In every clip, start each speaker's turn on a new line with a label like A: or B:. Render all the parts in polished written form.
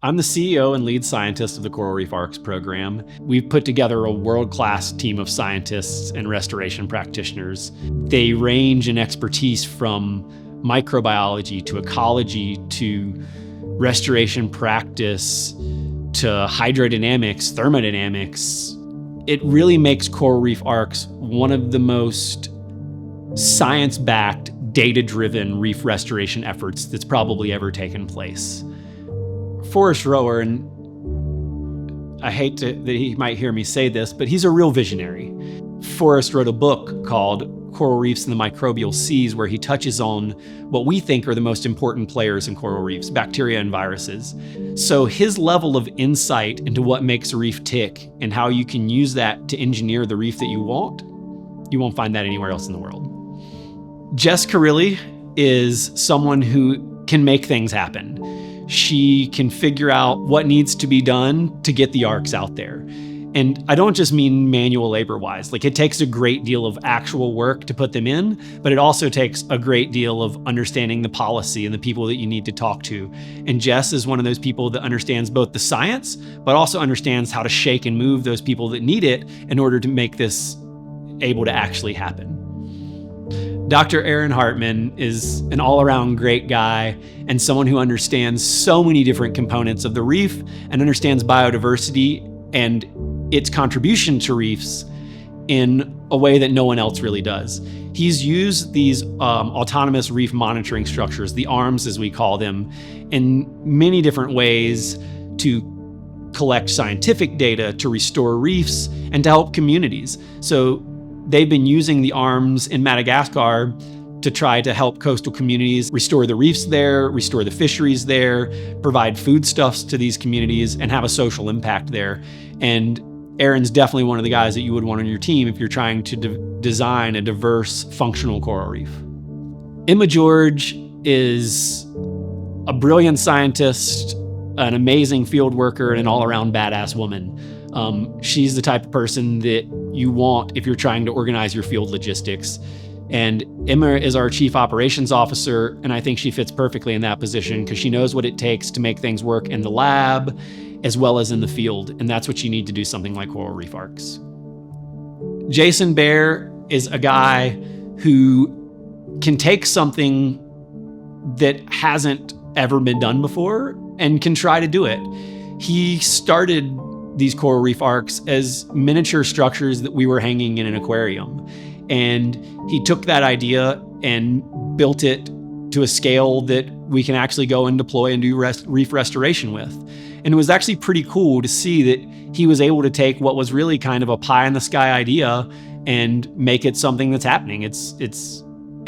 A: I'm the CEO and lead scientist of the Coral Reef Arks program. We've put together a world-class team of scientists and restoration practitioners. They range in expertise from microbiology to ecology to restoration practice to hydrodynamics, thermodynamics. It really makes Coral Reef Arks one of the most science-backed, data-driven reef restoration efforts that's probably ever taken place. Forrest Rower, and I hate that he might hear me say this, but he's a real visionary. Forrest wrote a book called Coral Reefs and the Microbial Seas, where he touches on what we think are the most important players in coral reefs, bacteria and viruses. So his level of insight into what makes a reef tick and how you can use that to engineer the reef that you won't find that anywhere else in the world. Jess Carilli is someone who can make things happen. She can figure out what needs to be done to get the arks out there. And I don't just mean manual labor-wise. Like, it takes a great deal of actual work to put them in, but it also takes a great deal of understanding the policy and the people that you need to talk to. And Jess is one of those people that understands both the science, but also understands how to shake and move those people that need it in order to make this able to actually happen. Dr. Aaron Hartman is an all-around great guy and someone who understands so many different components of the reef and understands biodiversity and its contribution to reefs in a way that no one else really does. He's used these autonomous reef monitoring structures, the ARMS as we call them, in many different ways to collect scientific data, to restore reefs, and to help communities. So they've been using the ARMS in Madagascar to try to help coastal communities restore the reefs there, restore the fisheries there, provide foodstuffs to these communities, and have a social impact there. And Aaron's definitely one of the guys that you would want on your team if you're trying to design a diverse, functional coral reef. Emma George is a brilliant scientist, an amazing field worker, and an all-around badass woman. She's the type of person that you want if you're trying to organize your field logistics. And Emma is our chief operations officer, and I think she fits perfectly in that position because she knows what it takes to make things work in the lab as well as in the field, and that's what you need to do something like Coral Reef Arks. Jason Bear is a guy who can take something that hasn't ever been done before and can try to do it. He started these Coral Reef Arks as miniature structures that we were hanging in an aquarium. And he took that idea and built it to a scale that we can actually go and deploy and do reef restoration with. And it was actually pretty cool to see that he was able to take what was really kind of a pie in the sky idea and make it something that's happening. It's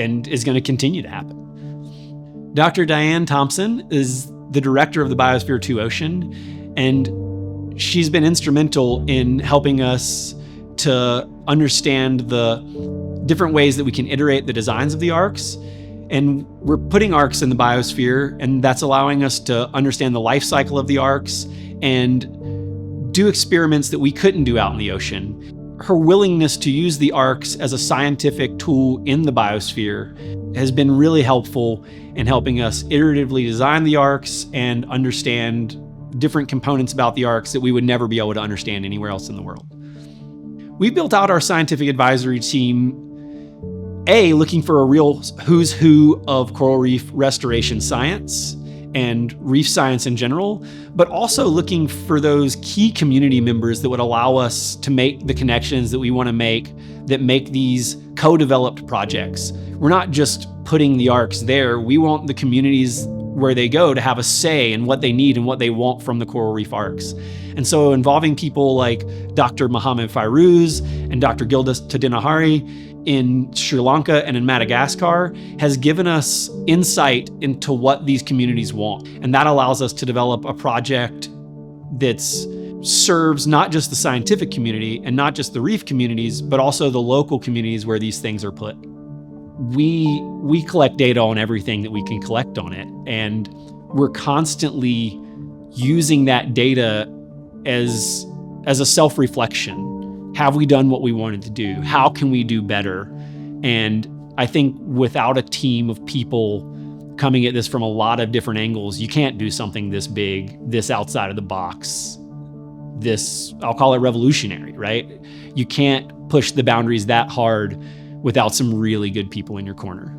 A: and is going to continue to happen. Dr. Diane Thompson is the director of the Biosphere 2 Ocean, and she's been instrumental in helping us to understand the different ways that we can iterate the designs of the arks. And we're putting arks in the biosphere, and that's allowing us to understand the life cycle of the arks and do experiments that we couldn't do out in the ocean. Her willingness to use the arks as a scientific tool in the biosphere has been really helpful in helping us iteratively design the arks and understand different components about the arks that we would never be able to understand anywhere else in the world. We built out our scientific advisory team, looking for a real who's who of coral reef restoration science and reef science in general, but also looking for those key community members that would allow us to make the connections that we want to make that make these co-developed projects. We're not just putting the arks there. We want the communities where they go to have a say in what they need and what they want from the Coral Reef Arks. And so involving people like Dr. Mohammed Fairuz and Dr. Gildas Tadinahari in Sri Lanka and in Madagascar has given us insight into what these communities want. And that allows us to develop a project that serves not just the scientific community and not just the reef communities, but also the local communities where these things are put. We collect data on everything that we can collect on it, and we're constantly using that data as a self-reflection. Have we done what we wanted to do? How can we do better? And I think without a team of people coming at this from a lot of different angles. You can't do something this big, this outside of the box, this, I'll call it revolutionary, right? You can't push the boundaries that hard without some really good people in your corner.